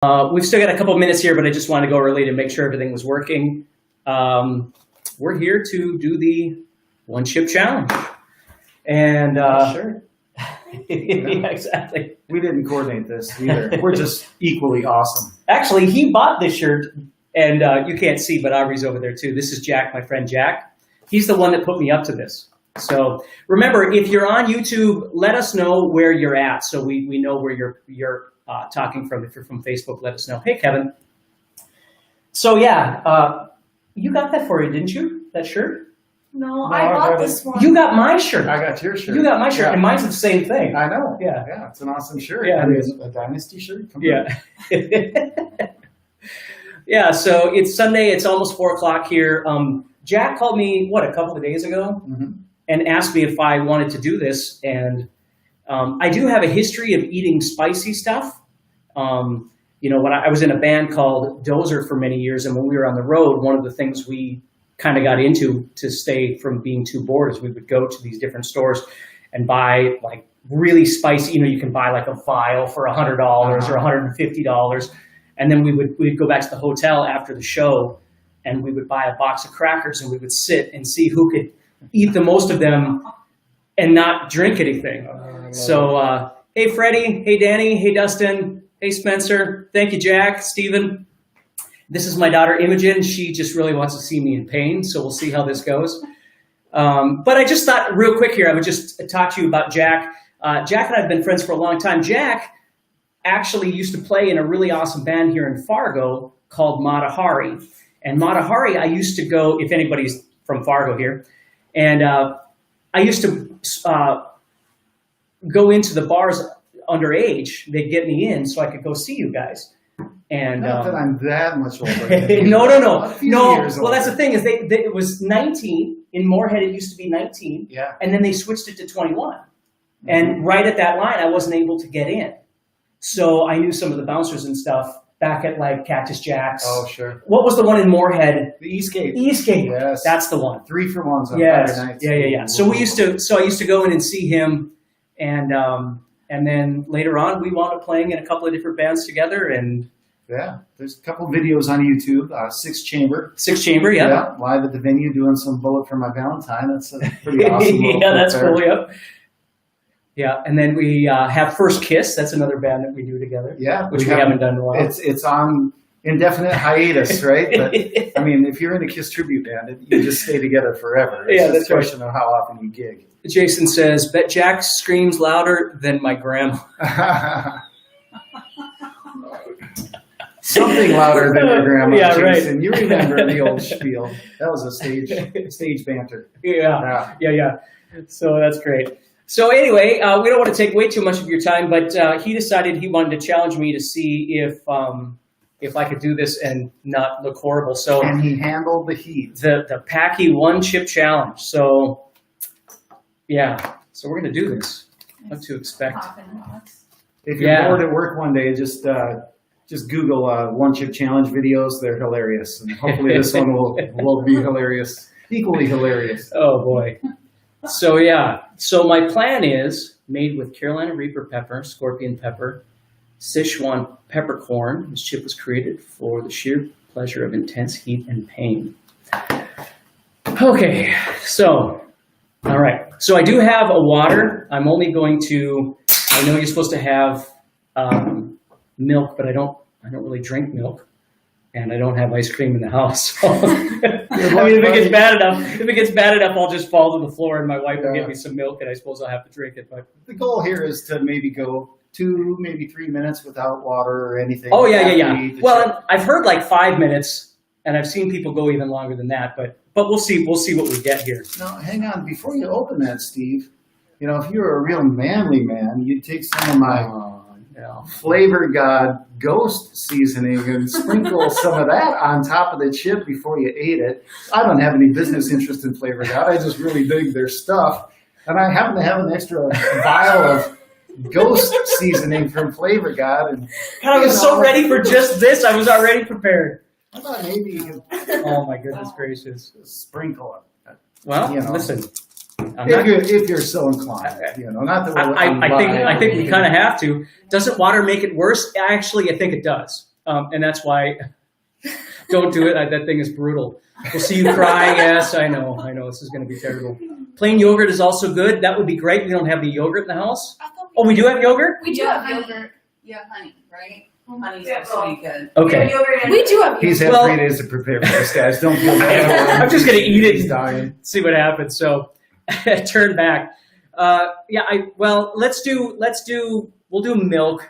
We've still got a couple minutes here, but I just wanted to go early to make sure everything was working. We're here to do the one chip challenge. And sure. Yeah, exactly. We didn't coordinate this either. We're just equally awesome. Actually, he bought this shirt, and you can't see, but Aubrey's over there too. This is Jack, my friend Jack. He's the one that put me up to this. So remember, if you're on YouTube, let us know where you're at, so we know where you're talking from. If you're from Facebook, let us know. Hey, Kevin. So yeah, you got that for you, didn't you? That shirt? No, I bought this one. You got my shirt. I got your shirt. You got my shirt, and mine's the same thing. I know. Yeah. Yeah, it's an awesome shirt. Yeah, I mean, it is. a Dynasty shirt? Come Yeah. Yeah, so it's Sunday. It's almost 4 o'clock here. Jack called me, a couple of days ago, and asked me if I wanted to do this. And I do have a history of eating spicy stuff. You know, when I was in a band called Dozer for many years, and when we were on the road, one of the things we kind of got into to stay from being too bored is we would go to these different stores and buy like really spicy, you know, you can buy like a vial for $100 or $150. And then we'd go back to the hotel after the show and we would buy a box of crackers and we would sit and see who could eat the most of them and not drink anything. So, hey, Freddie, hey, Danny, hey, Dustin, hey, Spencer, thank you, Jack, Steven. This is my daughter, Imogen. She just really wants to see me in pain, so we'll see how this goes. But I just thought real quick here, I would just talk to you about Jack. Jack and I have been friends for a long time. Jack actually used to play in a really awesome band here in Fargo called Matahari. And Matahari, I used to go, if anybody's from Fargo here, and I used to go into the bars underage. They'd get me in so I could go see you guys. And not that I'm that much older. No. Years well, that's older. the thing is it was 19 in Moorhead. It used to be 19, Yeah. and then they switched it to 21. And right at that line, I wasn't able to get in, so I knew some of the bouncers and stuff back at like Cactus Jack's. Oh, sure. What was the one in Moorhead? The Eastgate. Eastgate. Yes. That's the one. 3-for-1s on Yes. Friday nights. Yeah. So I used to go in and see him, and then later on we wound up playing in a couple of different bands together and. Yeah, there's a couple videos on YouTube. 6 Chamber. 6 Chamber, yeah. Yeah, live at the venue doing some Bullet for My Valentine. That's a pretty awesome. Yeah, that's cool. Yep. Yeah, and then we have First Kiss. That's another band that we do together. Yeah, which we haven't done in a while. It's on indefinite hiatus, right? But I mean, if you're in a Kiss tribute band, you just stay together forever. It's yeah, just that's a question of how often you gig. Jason says, "Bet Jack screams louder than my grandma." Something louder than your grandma, Yeah, Jason. right. You remember the old spiel. That was a stage banter. Yeah. So that's great. So anyway, we don't want to take way too much of your time, but he decided he wanted to challenge me to see if I could do this and not look horrible. So and he handled the heat. The Packy one chip challenge. So yeah, so we're gonna do this. What to expect? If you're bored at work one day, just Google one chip challenge videos. They're hilarious, and hopefully this one will be hilarious, equally hilarious. Oh boy. So yeah, so my plan is made with Carolina Reaper pepper, scorpion pepper, Sichuan peppercorn. This chip was created for the sheer pleasure of intense heat and pain. Okay, so, all right. So I do have a water. I'm only going to, I know you're supposed to have milk, but I don't really drink milk. And I don't have ice cream in the house. So. I mean, if it gets bad enough, I'll just fall to the floor and my wife will give me some milk and I suppose I'll have to drink it. But the goal here is to maybe go 2, maybe 3 minutes without water or anything. Oh, yeah. Well, I've heard like 5 minutes and I've seen people go even longer than that, but we'll see what we get here. Now, hang on, before you open that, Steve, you know, if you were a real manly man, you'd take some of my Flavor God Ghost seasoning and sprinkle some of that on top of the chip before you ate it. I don't have any business interest in Flavor God. I just really dig their stuff. And I happen to have an extra vial of Ghost seasoning from Flavor God. And God, I was so ready for just this. I was already prepared. I thought maybe you could oh my goodness gracious. Sprinkle it. Well, you know. Listen. If you're so inclined, you know, not that I think we kind of have to. Doesn't water make it worse? Actually, I think it does. and that's why don't do it. That thing is brutal. We'll see you cry. Yes, I know. This is going to be terrible. Plain yogurt is also good. That would be great. We don't have any yogurt in the house. Oh, we do have yogurt? We do have yogurt. You have honey, right? Honey's supposed to be good. Okay. We do have He's yogurt. had 3 days to prepare for this, guys. Don't feel bad. I'm just going to eat it He's and dying. see what happens. So turn back. We'll do milk.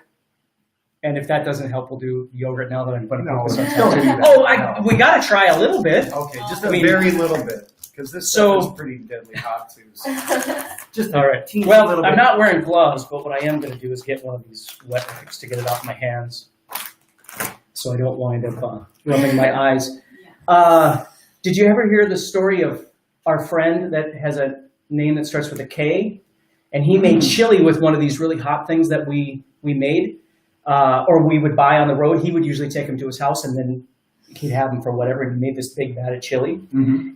And if that doesn't help, we'll do yogurt now that I'm going to focus on don't do something. that. We got to try a little bit. Okay, just a very little bit. Because this stuff is pretty deadly hot, too. So just All right. teeny Well, little I'm bit. not wearing gloves, but what I am going to do is get one of these wet wipes to get it off my hands so I don't wind up rubbing my eyes. Did you ever hear the story of our friend that has a name that starts with a K? And he made chili with one of these really hot things that we made, or we would buy on the road. He would usually take them to his house, and then he'd have them for whatever. And he made this big vat of chili,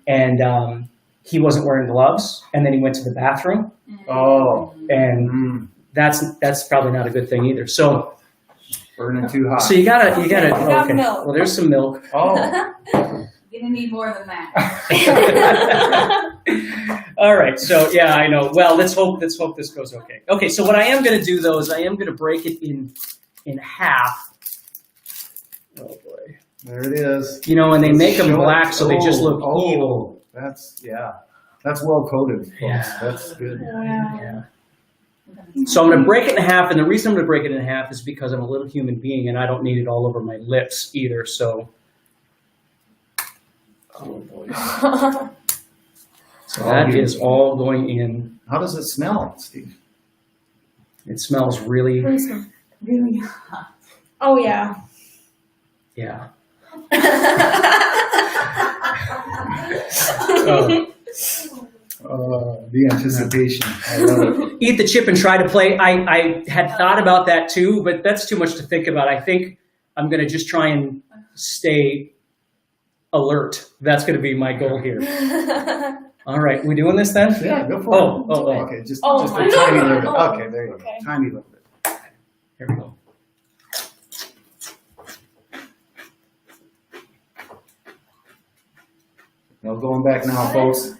and he wasn't wearing gloves. And then he went to the bathroom. Oh, And that's probably not a good thing either. So burning too hot. you gotta. got Okay. milk. Well, there's some milk. Oh, You're gonna need more than that. All right. So yeah, I know. Well, let's hope this goes okay. Okay. So what I am going to do though is I am going to break it in half. Oh boy. there it is. You know, and they make them Show it. black so they just look evil. That's well coated, folks. Yeah. That's good. Yeah. So I'm going to break it in half, and the reason I'm going to break it in half is because I'm a little human being and I don't need it all over my lips either. So. Oh boy. So that is all going in. How does it smell, Steve? It smells really, Really hot. Oh yeah. yeah. The anticipation. I love it. Eat the chip and try to play. I had thought about that too, but that's too much to think about. I think I'm going to just try and stay alert. That's going to be my goal here. All right, we doing this then? Yeah, go for it. Oh. Okay, just Oh, a my tiny God. little bit. Oh, Okay, there you okay. go. Tiny little bit. Here we go. No going back now, folks.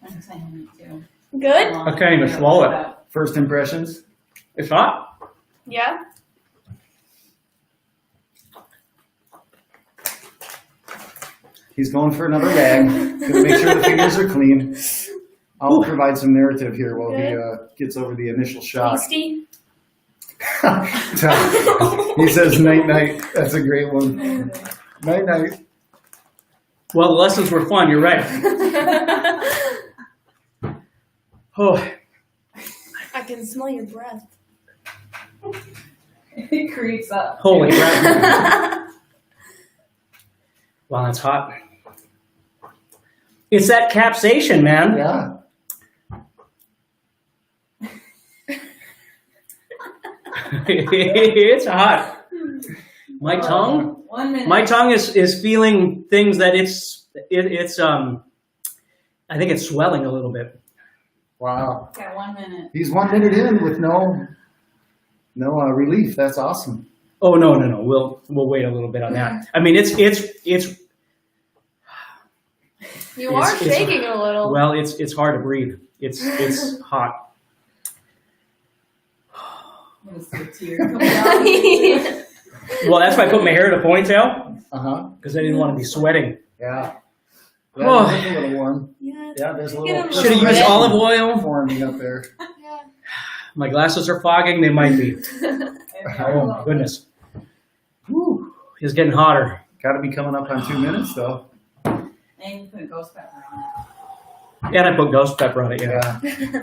I'm saying it too. Good? Okay, I'm gonna swallow it. First impressions. It's hot. Yeah. He's going for another bag. Gonna make sure the fingers are clean. I'll provide some narrative here while he gets over the initial shock. Tasty. He says night night. That's a great one. Night night. Well, the lessons were fun. You're right. Oh, I can smell your breath. It creeps up. holy crap! Wow, that's hot. It's that capsaicin, man. Yeah. It's hot. My tongue. 1 minute. My tongue is feeling things that it's I think it's swelling a little bit. Wow. Got 1 minute. He's 1 minute in with no relief. That's awesome. Oh no. We'll wait a little bit on that. I mean it's You are It's- shaking a little. well it's hard to breathe. It's hot. There's a tear coming down. Well, that's why I put my hair in a ponytail Uh-huh. because I didn't want to be sweating. Yeah. Oh. There's a little warm. Yeah. Yeah, there's a Get little. him Should have used red. olive oil. forming up there. Yeah. My glasses are fogging. They might be. Oh my goodness. Whew. It's getting hotter. Got to be coming up on 2 minutes though. And you put ghost pepper on And I put ghost pepper on it. Yeah. Yeah.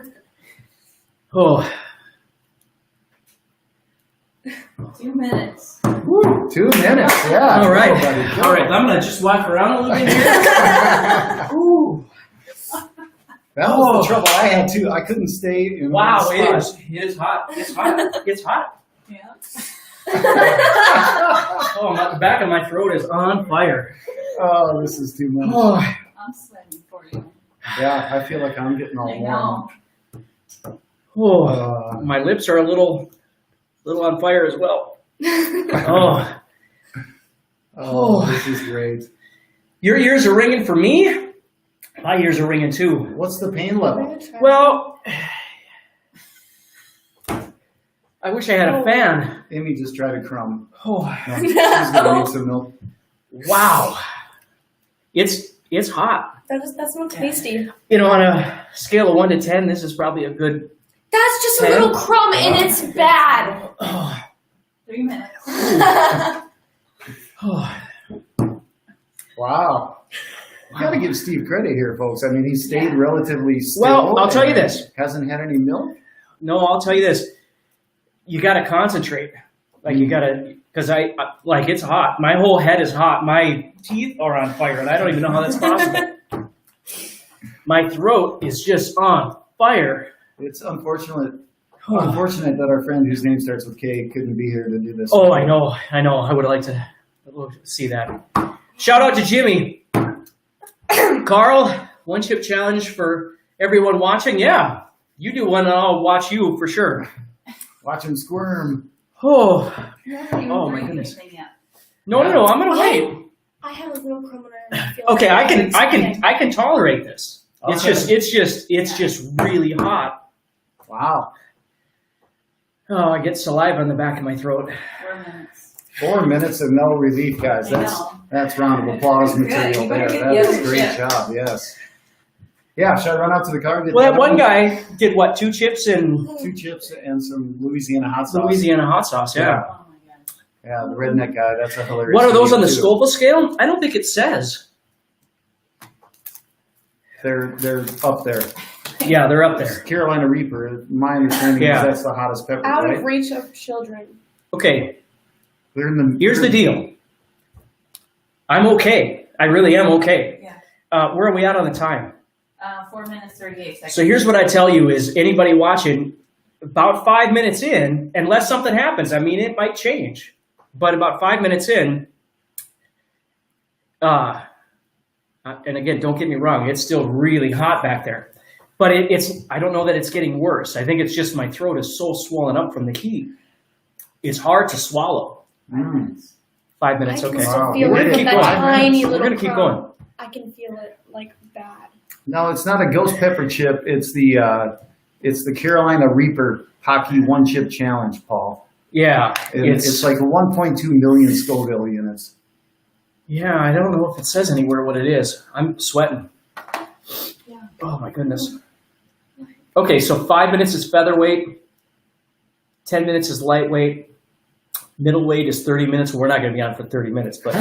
Oh. it. 2 minutes. 2 minutes. Yeah. All right. Go, buddy, go. All right. I'm gonna just walk around a little bit here. Ooh. That was the trouble I had too. I couldn't stay in Wow. one It spot. is. It is hot. It's hot. It's hot. Yeah. Oh, the back of my throat is on fire. Oh, this is too much. Oh. I'm sweating for you. Yeah, I feel like I'm getting all I warm. know. Oh. My lips are a little on fire as well. Oh, Oh, this is great. your ears are ringing for me. My ears are ringing too. What's the pain level? Well, I wish I had a fan. Amy just tried a crumb. Oh, No, she's gonna need some milk. wow. It's hot. That's not tasty. You know, on a scale of 1 to 10, this is probably a good. That's just a 10? little crumb and it's bad. Oh, 3 minutes. oh. Wow. You gotta give Steve credit here, folks. I mean, he stayed relatively still. Well, I'll tell you and this. Hasn't had any milk? No, I'll tell you this. You got to concentrate. Like you got to, because like it's hot. My whole head is hot. My teeth are on fire, and I don't even know how that's possible. My throat is just on fire. It's unfortunate that our friend whose name starts with K couldn't be here to do this. Oh, I know. I would have liked to see that. Shout out to Jimmy. Carl, 1 chip challenge for everyone watching. Yeah, you do one and I'll watch you for sure. Watch him squirm. Oh, You haven't even Oh, my drank goodness. anything yet. no, I'm going to wait. I have a little crumb and I feel Okay, like I can tolerate this. Okay. It's just really hot. Wow. Oh, I get saliva in the back of my throat. 4 minutes. 4 minutes of no relief, guys. I That's know. that's round of applause Good. material You better there. get That the is other a great chip. job. Yes. Yeah. Should I run out to the car? And get Well, the that other one guy did what? 2 chips and 2 chips and some Louisiana hot sauce. Louisiana hot sauce. Yeah. Oh my god. Yeah, the redneck guy. That's a hilarious. What are those on the video, too. Scoville scale? I don't think it says. They're up there. Yeah, they're up there. Carolina Reaper. My understanding Yeah. is that's the hottest pepper, out right? of reach of children. Okay, They're in the. here's the deal. I'm okay. I really am okay. Yeah. Where are we at on the time? 4 minutes, 38 seconds. So here's what I tell you is anybody watching, about 5 minutes in, unless something happens, I mean, it might change. But about 5 minutes in, and again, don't get me wrong, it's still really hot back there. But I don't know that it's getting worse. I think it's just my throat is so swollen up from the heat. It's hard to swallow. 5 minutes. 5 minutes, I can okay. still Wow. feel We're it gonna from keep that going. tiny We're little gonna keep crumb. going. I can feel it like bad. No, it's not a ghost pepper chip. It's the Carolina Reaper Hockey 1 chip challenge, Paul. Yeah, And it's like 1.2 million Scoville units. yeah, I don't know if it says anywhere what it is. I'm sweating. Yeah. Oh my goodness. Okay, so 5 minutes is featherweight, 10 minutes is lightweight, middleweight is 30 minutes. Well, we're not going to be on for 30 minutes, but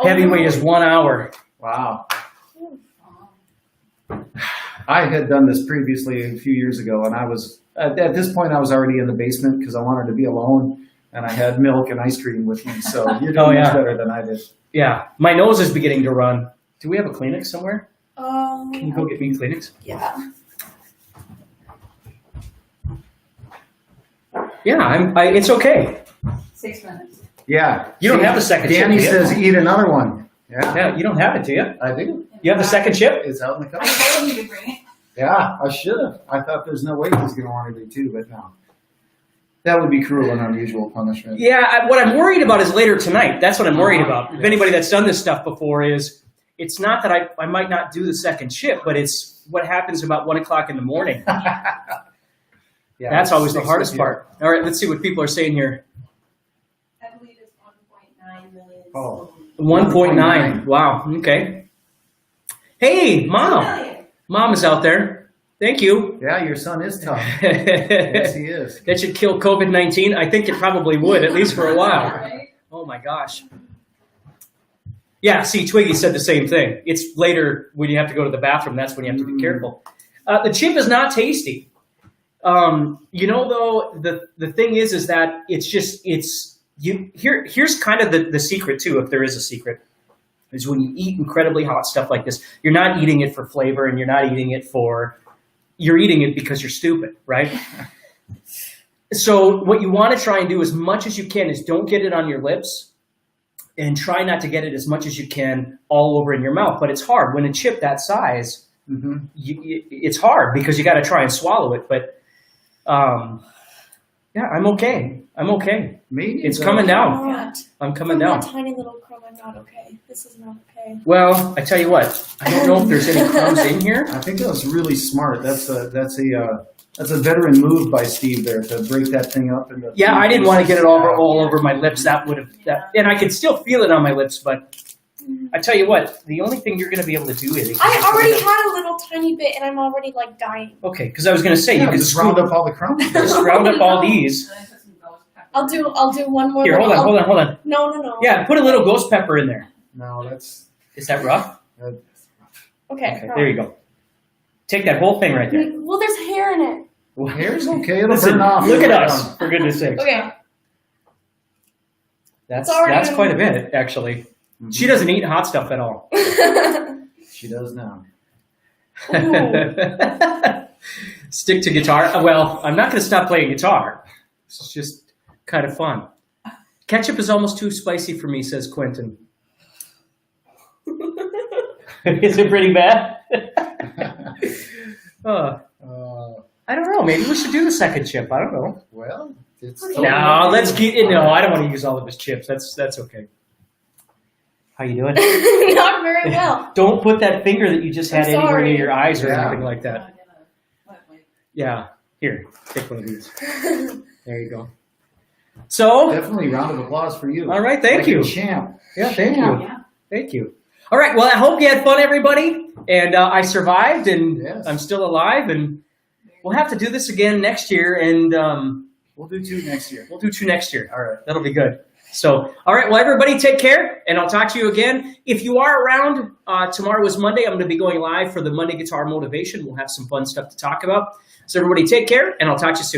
heavyweight is 1 hour. Wow. I had done this previously a few years ago, and I was at this point I was already in the basement because I wanted to be alone, and I had milk and ice cream with me. So you're doing much better than I did. Yeah, my nose is beginning to run. Do we have a Kleenex somewhere? Can you go get me Kleenex? Yeah. Yeah, it's okay. 6 minutes. Yeah. You don't have the second chip, Danny do you? says eat another one. Yeah, Yeah, you don't have it, do you? I do. You have the second chip? It's out in the I car. told you to bring it. Yeah, I should have. I thought there's no way he was going to want to do 2, but no. That would be cruel and unusual punishment. Yeah, what I'm worried about is later tonight. That's what I'm worried about. If Yeah. anybody that's done this stuff before is, it's not that I might not do the second chip, but it's what happens about 1 o'clock in the morning. Yeah, That's always the sticks hardest with you. part. All right, let's see what people are saying here. I believe it's 1.9 million. Oh. 1.9. Wow, okay. Hey, Mom. Million. Mom is out there. Thank you. Yeah, your son is tough. Yes, That he is. should kill COVID-19. I think it probably would, at least for a while. Right? Oh my gosh. Yeah, see, Twiggy said the same thing. It's later when you have to go to the bathroom. That's when you have to be careful. The chip is not tasty. You know, though, the thing is that here's kind of the secret too, if there is a secret, is when you eat incredibly hot stuff like this, you're not eating it for flavor and you're eating it because you're stupid, right? So what you want to try and do as much as you can is don't get it on your lips and try not to get it as much as you can all over in your mouth. But it's hard when a chip that size, it's hard because you got to try and swallow it. But yeah, I'm okay. I'm okay. Maybe It's coming down. I'm not. I'm coming From down. that tiny little crumb, I'm not okay. This is not okay. Well, I tell you what. I don't know if there's any crumbs in here. I think that was really smart. That's a veteran move by Steve there to break that thing up into. Yeah, I didn't want to get it all over my lips. That would have, and I could still feel it on my lips. But I tell you what, the only thing you're going to be able to do is. I already had a little tiny bit, and I'm already like dying. Okay, because I was going to say Yeah, you can just round up all the crumbs. just round up all these. I'll do one more. Here, hold on. No. Yeah, put a little ghost pepper in there. No, that's. Is that rough? Okay. There you go. Take that whole thing right there. Well, there's hair in it. Well, Hair's okay. It'll listen, burn off. look at us, for goodness sakes. Okay. That's Sorry. quite a bit, actually. Mm-hmm. She doesn't eat hot stuff at all. She does now. Stick to guitar. Well, I'm not going to stop playing guitar. It's just kind of fun. Ketchup is almost too spicy for me, says Quentin. Is it pretty bad? I don't know. Maybe we should do the second chip. I don't know. Well, it's. No, let's keep it. No, I don't want to use all of his chips. That's okay. How you doing? Not very well. Don't put that finger that you just had I'm anywhere sorry. near your eyes or Yeah. anything like that. Yeah. Here, take one of these. There you go. So, Definitely round of applause for you. all right, thank Like you. a champ. Yeah, thank you. Yeah. Thank you. All right, well, I hope you had fun, everybody. And I survived, and Yes. I'm still alive, and we'll have to do this again next year, and We'll do 2 next year. we'll do 2 next year. All right, that'll be good. So, all right, well, everybody take care, and I'll talk to you again. If you are around, tomorrow is Monday. I'm going to be going live for the Monday Guitar Motivation. We'll have some fun stuff to talk about. So everybody take care, and I'll talk to you soon.